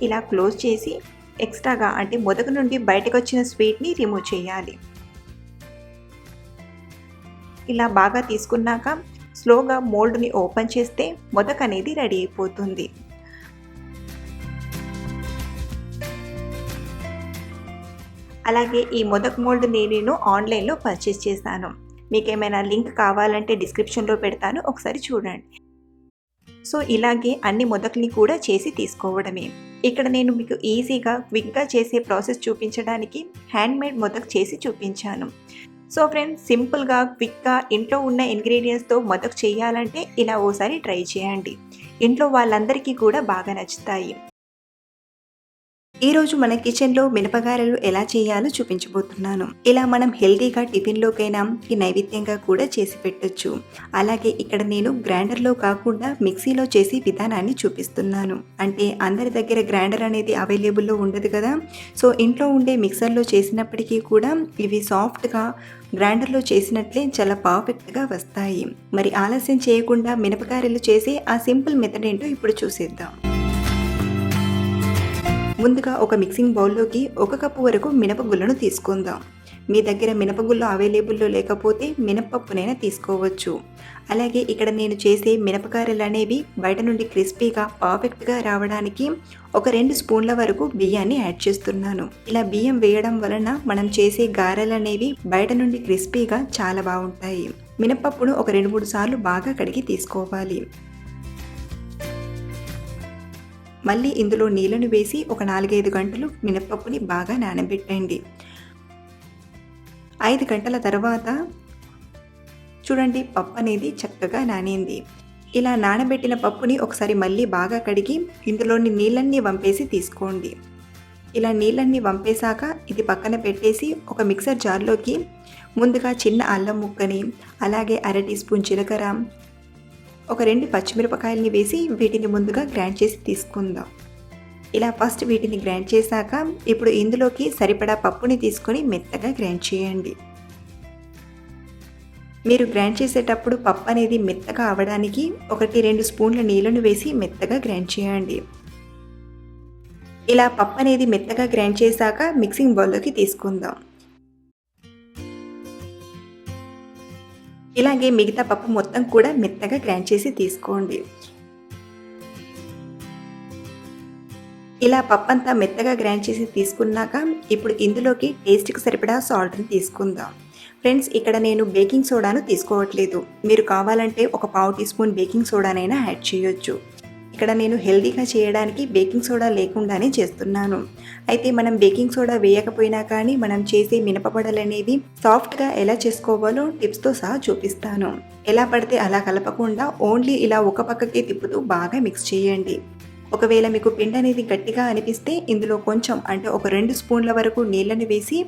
ఇలా క్లోజ్ చేసి ఎక్స్ట్రాగా అంటే మొదక నుండి బయటకు వచ్చిన స్వీట్ని రిమూవ్ చేయాలి. ఇలా బాగా తీసుకున్నాక స్లోగా మోల్డ్ని ఓపెన్ చేస్తే మొదక అనేది రెడీ అయిపోతుంది. అలాగే ఈ మొదక్ మోల్డ్ నేను ఆన్లైన్లో పర్చేస్ చేశాను. మీకు ఏమైనా లింక్ కావాలంటే డిస్క్రిప్షన్లో పెడతాను, ఒకసారి చూడండి. సో ఇలాగే అన్ని మొదక్ని కూడా చేసి తీసుకోవడమే. ఇక్కడ నేను మీకు ఈజీగా క్విక్గా చేసే ప్రాసెస్ చూపించడానికి హ్యాండ్మేడ్ మొదక్ చేసి చూపించాను. సో ఫ్రెండ్స్, సింపుల్గా క్విక్గా ఇంట్లో ఉన్న ఇంగ్రీడియంట్స్తో మొదక్ చేయాలంటే ఇలా ఓసారి ట్రై చేయండి. ఇంట్లో వాళ్ళందరికీ కూడా బాగా నచ్చుతాయి. ఈరోజు మన కిచెన్లో మినపగారెలు ఎలా చేయాలో చూపించబోతున్నాను. ఇలా మనం హెల్తీగా టిఫిన్లోకైనా నైవేద్యంగా కూడా చేసి పెట్టొచ్చు. అలాగే ఇక్కడ నేను గ్రైండర్లో కాకుండా మిక్సీలో చేసే విధానాన్ని చూపిస్తున్నాను. అంటే అందరి దగ్గర గ్రైండర్ అనేది అవైలబుల్లో ఉండదు కదా. సో ఇంట్లో ఉండే మిక్సర్లో చేసినప్పటికీ కూడా ఇవి సాఫ్ట్గా గ్రైండర్లో చేసినట్లే చాలా పర్ఫెక్ట్గా వస్తాయి. మరి ఆలస్యం చేయకుండా మినపగారెలు చేసే ఆ సింపుల్ మెథడ్ ఏంటో ఇప్పుడు చూసేద్దాం. ముందుగా ఒక మిక్సింగ్ బౌల్లోకి 1 కప్పు వరకు మినపగుళ్ళను తీసుకుందాం. మీ దగ్గర మినపగుళ్ళు అవైలబుల్లో లేకపోతే మినపప్పునైనా తీసుకోవచ్చు. అలాగే ఇక్కడ నేను చేసే మినపగారెలు అనేవి బయట నుండి క్రిస్పీగా పర్ఫెక్ట్గా రావడానికి ఒక 2 స్పూన్ల వరకు బియ్యాన్ని యాడ్ చేస్తున్నాను. ఇలా బియ్యం వేయడం వలన మనం చేసే గారెలు అనేవి బయట నుండి క్రిస్పీగా చాలా బాగుంటాయి. మినపప్పును ఒక 2-3 సార్లు బాగా కడిగి తీసుకోవాలి. మళ్ళీ ఇందులో నీళ్ళను వేసి ఒక 4-5 గంటలు మినపప్పుని బాగా నానబెట్టండి. 5 గంటల తర్వాత చూడండి, పప్పు అనేది చక్కగా నానింది. ఇలా నానబెట్టిన పప్పుని ఒకసారి మళ్ళీ బాగా కడిగి ఇందులోని నీళ్ళన్నీ వంపేసి తీసుకోండి. ఇలా నీళ్ళన్నీ వంపేశాక ఇది పక్కన పెట్టేసి ఒక మిక్సర్ జార్లోకి ముందుగా చిన్న అల్లం ముక్కని, అలాగే 1/2 టీ స్పూన్ జీలకర్ర, ఒక 2 పచ్చిమిరపకాయలని వేసి వీటిని ముందుగా గ్రైండ్ చేసి తీసుకుందాం. ఇలా ఫస్ట్ వీటిని గ్రైండ్ చేశాక ఇప్పుడు ఇందులోకి సరిపడా పప్పుని తీసుకొని మెత్తగా గ్రైండ్ చేయండి. మీరు గ్రైండ్ చేసేటప్పుడు పప్పు అనేది మెత్తగా అవ్వడానికి 1-2 స్పూన్ల నీళ్ళను వేసి మెత్తగా గ్రైండ్ చేయండి. ఇలా పప్పు అనేది మెత్తగా గ్రైండ్ చేశాక మిక్సింగ్ బౌల్లోకి తీసుకుందాం. ఇలాగే మిగతా పప్పు మొత్తం కూడా మెత్తగా గ్రైండ్ చేసి తీసుకోండి. ఇలా పప్పు అంతా మెత్తగా గ్రైండ్ చేసి తీసుకున్నాక ఇప్పుడు ఇందులోకి టేస్ట్కి సరిపడా సాల్ట్ని తీసుకుందాం. ఫ్రెండ్స్, ఇక్కడ నేను బేకింగ్ సోడాను తీసుకోవట్లేదు. మీరు కావాలంటే ఒక 1/2 టీ స్పూన్ బేకింగ్ సోడానైనా యాడ్ చేయొచ్చు. ఇక్కడ నేను హెల్తీగా చేయడానికి బేకింగ్ సోడా లేకుండానే చేస్తున్నాను. అయితే మనం బేకింగ్ సోడా వేయకపోయినా కానీ మనం చేసే మినపవడలు అనేవి సాఫ్ట్గా ఎలా చేసుకోవాలో టిప్స్తో సహా చూపిస్తాను. ఎలా పడితే అలా కలపకుండా ఓన్లీ ఇలా ఒక పక్కకే తిప్పుతూ బాగా మిక్స్ చేయండి. ఒకవేళ మీకు పిండి అనేది గట్టిగా అనిపిస్తే ఇందులో కొంచెం అంటే ఒక 2 స్పూన్ల వరకు నీళ్ళని వేసి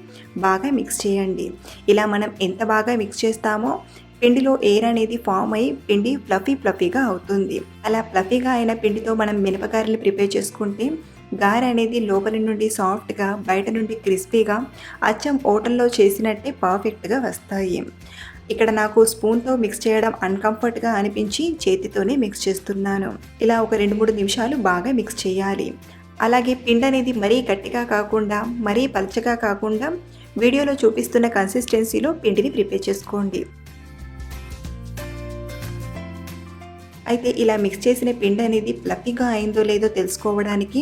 బాగా మిక్స్ చేయండి. ఇలా మనం ఎంత బాగా మిక్స్ చేస్తామో పిండిలో ఎయిర్ అనేది ఫామ్ అయ్యి పిండి ఫ్లఫీగా అవుతుంది. అలా ఫ్లఫీగా అయిన పిండితో మనం మినపగారెలు ప్రిపేర్ చేసుకుంటే గారె అనేది లోపలి నుండి సాఫ్ట్గా, బయట నుండి క్రిస్పీగా, అచ్చం హోటల్లో చేసినట్టే పర్ఫెక్ట్గా వస్తాయి. ఇక్కడ నాకు స్పూన్తో మిక్స్ చేయడం అన్కంఫర్ట్గా అనిపించి చేతితోనే మిక్స్ చేస్తున్నాను. ఇలా ఒక 2-3 నిమిషాలు బాగా మిక్స్ చేయాలి. అలాగే పిండి అనేది మరీ గట్టిగా కాకుండా మరీ పల్చగా కాకుండా వీడియోలో చూపిస్తున్న కన్సిస్టెన్సీలో పిండిని ప్రిపేర్ చేసుకోండి. అయితే ఇలా మిక్స్ చేసిన పిండి అనేది ఫ్లఫీగా అయిందో లేదో తెలుసుకోవడానికి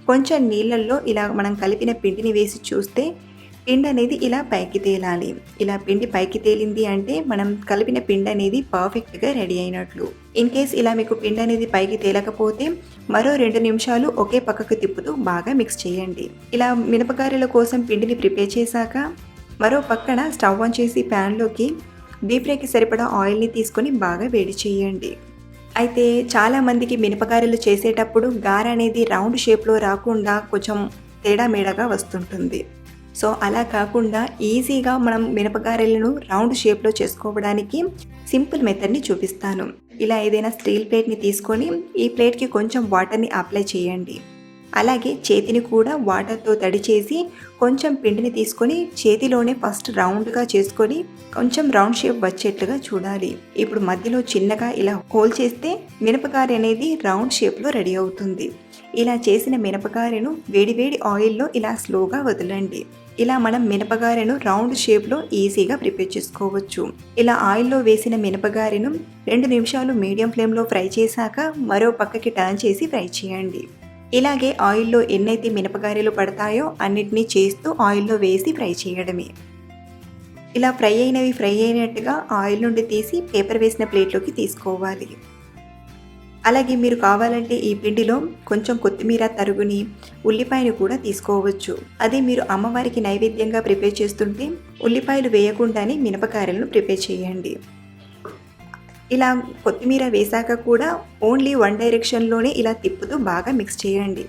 కొంచెం నీళ్ళల్లో ఇలా మనం కలిపిన పిండిని వేసి చూస్తే పిండి అనేది ఇలా పైకి తేలాలి. ఇలా పిండి పైకి తేలింది అంటే మనం కలిపిన పిండి అనేది పర్ఫెక్ట్గా రెడీ అయినట్లు. ఇన్ కేస్ ఇలా మీకు పిండి అనేది పైకి తేలకపోతే మరో 2 నిమిషాలు ఒకే పక్కకు తిప్పుతూ బాగా మిక్స్ చేయండి. ఇలా మినపగారెల కోసం పిండిని ప్రిపేర్ చేశాక మరో పక్కన స్టవ్ ఆన్ చేసి ప్యాన్లోకి డీప్ ఫ్రైకి సరిపడా ఆయిల్ని తీసుకొని బాగా వేడి చేయండి. అయితే చాలామందికి మినపగారెలు చేసేటప్పుడు గారె అనేది రౌండ్ షేప్లో రాకుండా కొంచెం తేడా మేడగా వస్తుంటుంది. సో అలా కాకుండా ఈజీగా మనం మినపగారెలను రౌండ్ షేప్లో చేసుకోవడానికి సింపుల్ మెథడ్ని చూపిస్తాను. ఇలా ఏదైనా స్టీల్ ప్లేట్ని తీసుకొని ఈ ప్లేట్కి కొంచెం వాటర్ని అప్లై చేయండి. అలాగే చేతిని కూడా వాటర్తో తడి చేసి కొంచెం పిండిని తీసుకొని చేతిలోనే ఫస్ట్ రౌండ్గా చేసుకొని కొంచెం రౌండ్ షేప్ వచ్చేట్లుగా చూడాలి. ఇప్పుడు మధ్యలో చిన్నగా ఇలా హోల్ చేస్తే మినపగారె అనేది రౌండ్ షేప్లో రెడీ అవుతుంది. ఇలా చేసిన మినపగారెను వేడివేడి ఆయిల్లో ఇలా స్లోగా వదలండి. ఇలా మనం మినపగారెను రౌండ్ షేప్లో ఈజీగా ప్రిపేర్ చేసుకోవచ్చు. ఇలా ఆయిల్లో వేసిన మినపగారెను 2 నిమిషాలు మీడియం ఫ్లేమ్లో ఫ్రై చేశాక మరో పక్కకి టర్న్ చేసి ఫ్రై చేయండి. ఇలాగే ఆయిల్లో ఎన్నైతే మినపగారెలు పడతాయో అన్నిటినీ చేస్తూ ఆయిల్లో వేసి ఫ్రై చేయడమే. ఇలా ఫ్రై అయినట్టుగా ఆయిల్ నుండి తీసి పేపర్ వేసిన ప్లేట్లోకి తీసుకోవాలి. అలాగే మీరు కావాలంటే ఈ పిండిలో కొంచెం కొత్తిమీర తరుగుని, ఉల్లిపాయను కూడా తీసుకోవచ్చు. అదే మీరు అమ్మవారికి నైవేద్యంగా ప్రిపేర్ చేస్తుంటే ఉల్లిపాయలు వేయకుండానే మినపగారెలను ప్రిపేర్ చేయండి. ఇలా కొత్తిమీర వేశాక కూడా ఓన్లీ వన్ డైరెక్షన్లోనే ఇలా తిప్పుతూ బాగా మిక్స్ చేయండి.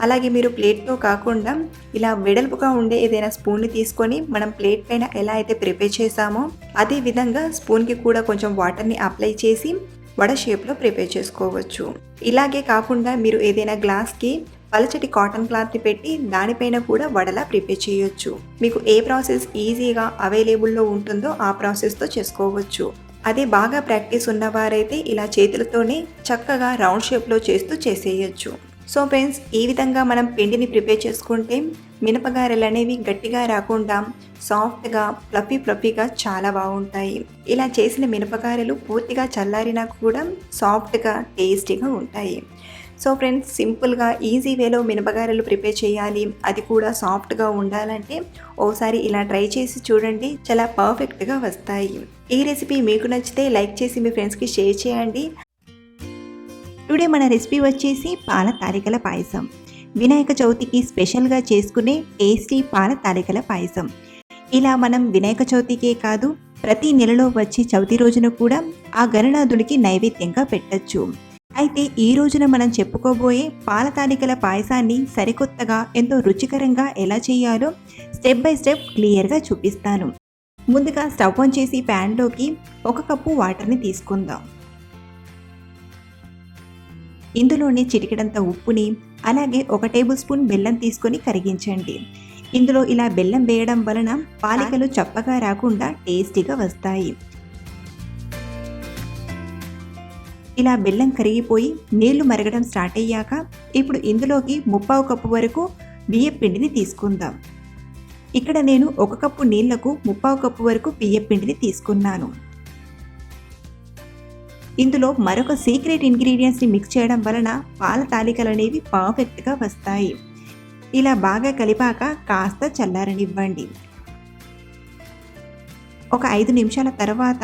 అలాగే మీరు ప్లేట్తో కాకుండా ఇలా వెడల్పుగా ఉండే ఏదైనా స్పూన్ని తీసుకొని మనం ప్లేట్ పైన ఎలా అయితే ప్రిపేర్ చేసామో అదే విధంగా స్పూన్కి కూడా కొంచెం వాటర్ని అప్లై చేసి వడ షేప్లో ప్రిపేర్ చేసుకోవచ్చు. ఇలాగే కాకుండా మీరు ఏదైనా గ్లాస్కి పలచటి కాటన్ క్లాత్ని పెట్టి దానిపైన కూడా వడలా ప్రిపేర్ చేయొచ్చు. మీకు ఏ ప్రాసెస్ ఈజీగా అవైలబుల్లో ఉంటుందో ఆ ప్రాసెస్తో చేసుకోవచ్చు. అదే బాగా ప్రాక్టీస్ ఉన్నవారైతే ఇలా చేతులతోనే చక్కగా రౌండ్ షేప్లో చేస్తూ చేసేయచ్చు. సో ఫ్రెండ్స్, ఈ విధంగా మనం పిండిని ప్రిపేర్ చేసుకుంటే మినపగారెలు అనేవి గట్టిగా రాకుండా సాఫ్ట్గా ఫ్లఫీగా చాలా బాగుంటాయి. ఇలా చేసిన మినపగారెలు పూర్తిగా చల్లారినా కూడా సాఫ్ట్గా టేస్టీగా ఉంటాయి. సో ఫ్రెండ్స్, సింపుల్గా ఈజీ వేలో మినపగారెలు ప్రిపేర్ చేయాలి, అది కూడా సాఫ్ట్గా ఉండాలంటే ఓసారి ఇలా ట్రై చేసి చూడండి, చాలా పర్ఫెక్ట్గా వస్తాయి. ఈ రెసిపీ మీకు నచ్చితే లైక్ చేసి మీ ఫ్రెండ్స్కి షేర్ చేయండి. టుడే మన రెసిపీ వచ్చేసి పాల తాలికల పాయసం. వినాయక చవితికి స్పెషల్గా చేసుకునే టేస్టీ పాల తాలికల పాయసం. ఇలా మనం వినాయక చవితికే కాదు ప్రతి నెలలో వచ్చే చవితి రోజున కూడా ఆ గణనాథుడికి నైవేద్యంగా పెట్టచ్చు. అయితే ఈ రోజున మనం చెప్పుకోబోయే పాల తాలికల పాయసాన్ని సరికొత్తగా ఎంతో రుచికరంగా ఎలా చేయాలో స్టెప్ బై స్టెప్ క్లియర్గా చూపిస్తాను. ముందుగా స్టవ్ ఆన్ చేసి ప్యాన్లోకి 1 కప్పు వాటర్ని తీసుకుందాం. ఇందులోనే చిటికెడంత ఉప్పుని, అలాగే 1 టేబుల్ స్పూన్ బెల్లం తీసుకొని కరిగించండి. ఇందులో ఇలా బెల్లం వేయడం వలన పాలికలు చప్పగా రాకుండా టేస్టీగా వస్తాయి. ఇలా బెల్లం కరిగిపోయి నీళ్లు మరగడం స్టార్ట్ అయ్యాక ఇప్పుడు ఇందులోకి 1/2 కప్పు వరకు బియ్యం పిండిని తీసుకుందాం. ఇక్కడ నేను 1 కప్పు నీళ్లకు 1/2 కప్పు వరకు బియ్యం పిండిని తీసుకున్నాను. ఇందులో మరొక సీక్రెట్ ఇంగ్రీడియంట్స్ని మిక్స్ చేయడం వలన పాల తాలికలు అనేవి పర్ఫెక్ట్గా వస్తాయి. ఇలా బాగా కలిపాక కాస్త చల్లారనివ్వండి. ఒక 5 నిమిషాల తర్వాత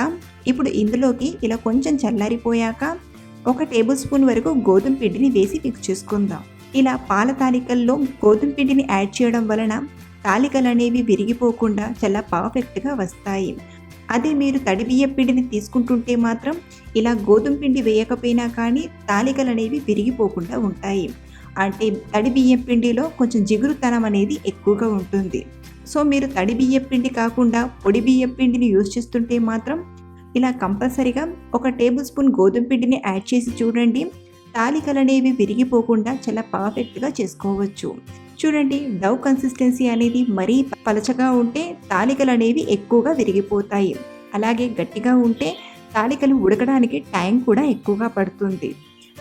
ఇప్పుడు ఇందులోకి ఇలా కొంచెం చల్లారిపోయాక 1 టేబుల్ స్పూన్ వరకు గోధుమ పిండిని వేసి మిక్స్ చేసుకుందాం. ఇలా పాల తాలికల్లో గోధుమ పిండిని యాడ్ చేయడం వలన తాలికలు అనేవి విరిగిపోకుండా చాలా పర్ఫెక్ట్గా వస్తాయి. అదే మీరు తడి బియ్యం పిండిని తీసుకుంటుంటే మాత్రం ఇలా గోధుమ పిండి వేయకపోయినా కానీ తాలికలు అనేవి విరిగిపోకుండా ఉంటాయి. అంటే తడి బియ్యం పిండిలో కొంచెం జిగురుతనం అనేది ఎక్కువగా ఉంటుంది. సో మీరు తడి బియ్యం పిండి కాకుండా పొడి బియ్యం పిండిని యూజ్ చేస్తుంటే మాత్రం ఇలా కంపల్సరీగా 1 టేబుల్ స్పూన్ గోధుమ పిండిని యాడ్ చేసి చూడండి. తాలికలు అనేవి విరిగిపోకుండా చాలా పర్ఫెక్ట్గా చేసుకోవచ్చు. చూడండి, డౌ కన్సిస్టెన్సీ అనేది మరీ పలచగా ఉంటే తాలికలు అనేవి ఎక్కువగా విరిగిపోతాయి. అలాగే గట్టిగా ఉంటే తాలికలు ఉడకడానికి టైం కూడా ఎక్కువగా పడుతుంది.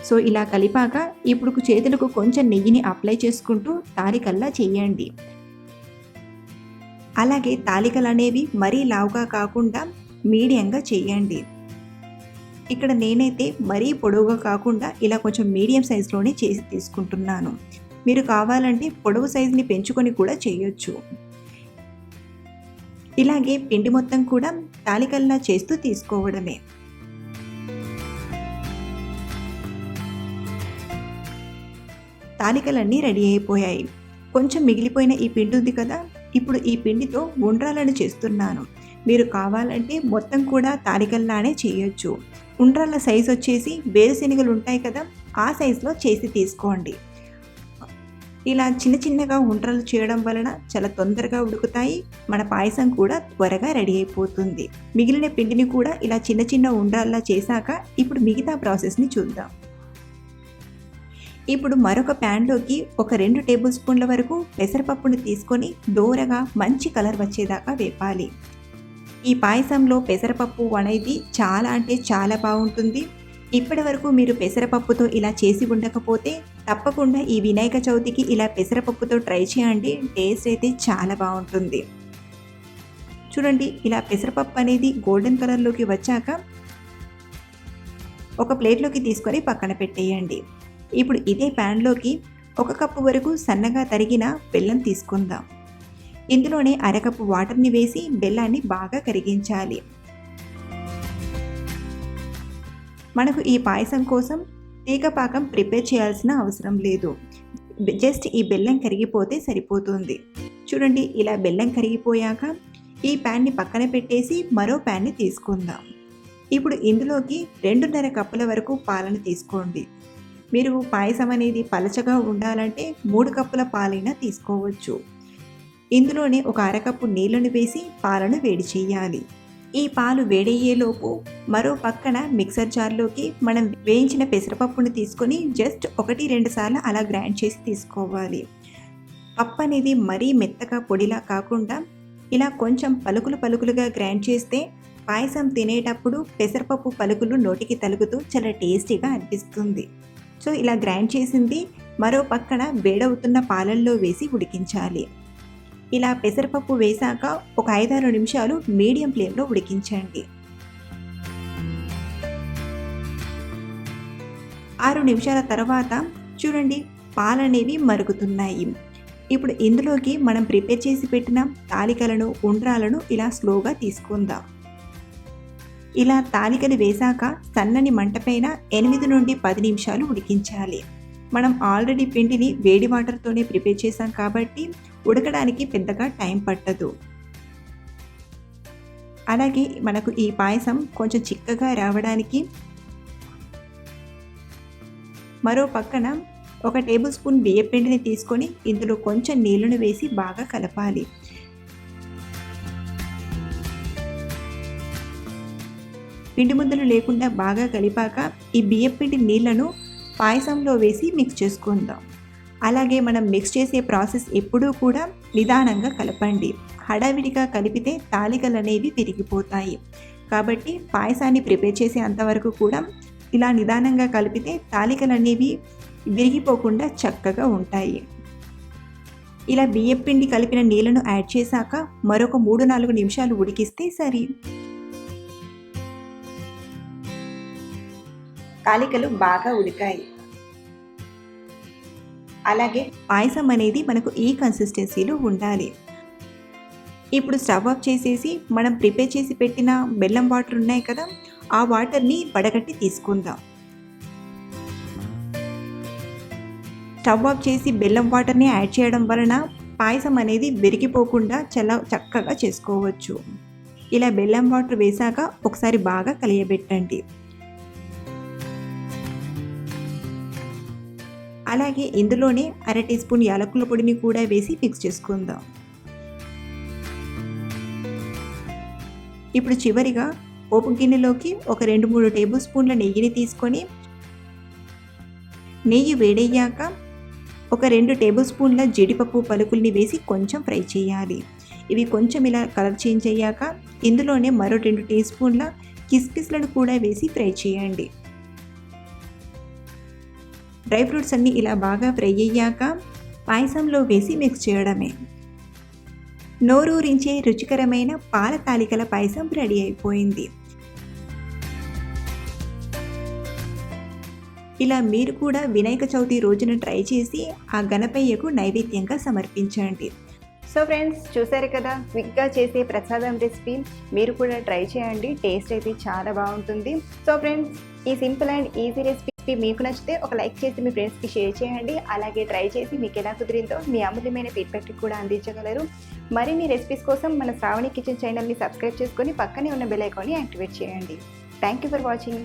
సో ఇలా కలిపాక ఇప్పుడు చేతులకు కొంచెం నెయ్యిని అప్లై చేసుకుంటూ తాలికల్లా చేయండి. అలాగే తాలికలు అనేవి మరీ లావుగా కాకుండా మీడియంగా చేయండి. ఇక్కడ నేనైతే మరీ పొడవుగా కాకుండా ఇలా కొంచెం మీడియం సైజులోనే చేసి తీసుకుంటున్నాను. మీరు కావాలంటే పొడవు సైజుని పెంచుకొని కూడా చేయొచ్చు. ఇలాగే పిండి మొత్తం కూడా తాలికల్లా చేస్తూ తీసుకోవడమే. తాలికలన్నీ రెడీ అయిపోయాయి. కొంచెం మిగిలిపోయిన ఈ పిండి ఉంది కదా, ఇప్పుడు ఈ పిండితో ఉండ్రాలను చేస్తున్నాను. మీరు కావాలంటే మొత్తం కూడా తాలికల్లానే చేయొచ్చు. ఉండ్రాల సైజు వచ్చేసి వేరుశెనగలు ఉంటాయి కదా, ఆ సైజులో చేసి తీసుకోండి. ఇలా చిన్నగా ఉండ్రాలు చేయడం వలన చాలా తొందరగా ఉడుకుతాయి. మన పాయసం కూడా త్వరగా రెడీ అయిపోతుంది. మిగిలిన పిండిని కూడా ఇలా చిన్న ఉండ్రాల్లా చేశాక ఇప్పుడు మిగతా ప్రాసెస్ని చూద్దాం. ఇప్పుడు మరొక ప్యాన్లోకి ఒక 2 టేబుల్ స్పూన్ల వరకు పెసరపప్పుని తీసుకొని దోరగా మంచి కలర్ వచ్చేదాకా వేపాలి. ఈ పాయసంలో పెసరపప్పు అనేది చాలా అంటే చాలా బాగుంటుంది. ఇప్పటి వరకు మీరు పెసరపప్పుతో ఇలా చేసి ఉండకపోతే తప్పకుండా ఈ వినాయక చవితికి ఇలా పెసరపప్పుతో ట్రై చేయండి. టేస్ట్ అయితే చాలా బాగుంటుంది. చూడండి, ఇలా పెసరపప్పు అనేది గోల్డెన్ కలర్లోకి వచ్చాక ఒక ప్లేట్లోకి తీసుకొని పక్కన పెట్టేయండి. ఇప్పుడు ఇదే ప్యాన్లోకి 1 కప్పు వరకు సన్నగా తరిగిన బెల్లం తీసుకుందాం. ఇందులోనే అరకప్పు వాటర్ని వేసి బెల్లాన్ని బాగా కరిగించాలి. మనకు ఈ పాయసం కోసం తీగపాకం ప్రిపేర్ చేయాల్సిన అవసరం లేదు. జస్ట్ ఈ బెల్లం కరిగిపోతే సరిపోతుంది. చూడండి, ఇలా బెల్లం కరిగిపోయాక ఈ ప్యాన్ని పక్కన పెట్టేసి మరో ప్యాన్ని తీసుకుందాం. ఇప్పుడు ఇందులోకి 2.5 కప్పుల వరకు పాలను తీసుకోండి. మీరు పాయసం అనేది పలచగా ఉండాలంటే 3 కప్పుల పాలైనా తీసుకోవచ్చు. ఇందులోనే ఒక అరకప్పు నీళ్లను వేసి పాలను వేడి చేయాలి. ఈ పాలు వేడయ్యేలోపు మరో పక్కన మిక్సర్ జార్లోకి మనం వేయించిన పెసరపప్పును తీసుకొని జస్ట్ 1-2 సార్లు అలా గ్రైండ్ చేసి తీసుకోవాలి. పప్పు అనేది మరీ మెత్తగా పొడిలా కాకుండా ఇలా కొంచెం పలుకులుగా గ్రైండ్ చేస్తే పాయసం తినేటప్పుడు పెసరపప్పు పలుకులు నోటికి తలుగుతూ చాలా టేస్టీగా అనిపిస్తుంది. సో ఇలా గ్రైండ్ చేసింది మరో పక్కన వేడవుతున్న పాలల్లో వేసి ఉడికించాలి. ఇలా పెసరపప్పు వేశాక ఒక 5-6 నిమిషాలు మీడియం ఫ్లేమ్లో ఉడికించండి. 6 నిమిషాల తర్వాత చూడండి, పాలనేవి మరుగుతున్నాయి. ఇప్పుడు ఇందులోకి మనం ప్రిపేర్ చేసి పెట్టిన తాలికలను, ఉండ్రాలను ఇలా స్లోగా తీసుకుందాం. ఇలా తాలికలు వేశాక సన్నని మంటపైన 8 నుండి 10 నిమిషాలు ఉడికించాలి. మనం ఆల్రెడీ పిండిని వేడి వాటర్తోనే ప్రిపేర్ చేసాం కాబట్టి ఉడకడానికి పెద్దగా టైం పట్టదు. అలాగే మనకు ఈ పాయసం కొంచెం చిక్కగా రావడానికి మరో పక్కన 1 టేబుల్ స్పూన్ బియ్యపిండిని తీసుకొని ఇందులో కొంచెం నీళ్లను వేసి బాగా కలపాలి. పిండి ముద్దలు లేకుండా బాగా కలిపాక ఈ బియ్యపిండి నీళ్లను పాయసంలో వేసి మిక్స్ చేసుకుందాం. అలాగే మనం మిక్స్ చేసే ప్రాసెస్ ఎప్పుడూ కూడా నిదానంగా కలపండి. హడావిడిగా కలిపితే తాలికలు అనేవి విరిగిపోతాయి. కాబట్టి పాయసాన్ని ప్రిపేర్ చేసే అంతవరకు కూడా ఇలా నిదానంగా కలిపితే తాలికలు అనేవి విరిగిపోకుండా చక్కగా ఉంటాయి. ఇలా బియ్యపిండి కలిపిన నీళ్లను యాడ్ చేశాక మరొక 3-4 నిమిషాలు ఉడికిస్తే సరి. తాలికలు బాగా ఉడికాయి. అలాగే పాయసం అనేది మనకు ఈ కన్సిస్టెన్సీలో ఉండాలి. ఇప్పుడు స్టవ్ ఆఫ్ చేసేసి మనం ప్రిపేర్ చేసి పెట్టిన బెల్లం వాటర్ ఉన్నాయి కదా, ఆ వాటర్ని వడగట్టి తీసుకుందాం. స్టవ్ ఆఫ్ చేసి బెల్లం వాటర్ని యాడ్ చేయడం వలన పాయసం అనేది విరిగిపోకుండా చాలా చక్కగా చేసుకోవచ్చు. ఇలా బెల్లం వాటర్ వేశాక ఒకసారి బాగా కలియబెట్టండి. అలాగే ఇందులోనే 1/2 టీ స్పూన్ యాలకుల పొడిని కూడా వేసి మిక్స్ చేసుకుందాం. ఇప్పుడు చివరిగా పోపు గిన్నెలోకి ఒక 2-3 టేబుల్ స్పూన్ల నెయ్యిని తీసుకొని నెయ్యి వేడయ్యాక ఒక 2 టేబుల్ స్పూన్ల జీడిపప్పు పలుకుల్ని వేసి కొంచెం ఫ్రై చేయాలి. ఇవి కొంచెం ఇలా కలర్ చేంజ్ అయ్యాక ఇందులోనే మరో 2 టీ స్పూన్ల కిస్మిస్లను కూడా వేసి ఫ్రై చేయండి. డ్రై ఫ్రూట్స్ అన్నీ ఇలా బాగా ఫ్రై అయ్యాక పాయసంలో వేసి మిక్స్ చేయడమే. నోరూరించే రుచికరమైన పాల తాలికల పాయసం రెడీ అయిపోయింది. ఇలా మీరు కూడా వినాయక చవితి రోజున ట్రై చేసి ఆ గణపయ్యకు నైవేద్యంగా సమర్పించండి. సో ఫ్రెండ్స్, చూసారు కదా క్విక్గా చేసే ప్రసాదం రెసిపీ. మీరు కూడా ట్రై చేయండి, టేస్ట్ అయితే చాలా బాగుంటుంది. సో ఫ్రెండ్స్, ఈ సింపుల్ అండ్ ఈజీ రెసిపీ మీకు నచ్చితే ఒక లైక్ చేసి మీ ఫ్రెండ్స్కి షేర్ చేయండి. అలాగే ట్రై చేసి మీకు ఎలా కుదిరిందో మీ అమూల్యమైన ఫీడ్బ్యాక్ కూడా అందించగలరు. మరిన్ని రెసిపీస్ కోసం మన శ్రావణి కిచెన్ ఛానల్ని సబ్స్క్రైబ్ చేసుకొని పక్కనే ఉన్న బెల్ ఐకాన్ని యాక్టివేట్ చేయండి. Thank you for watching.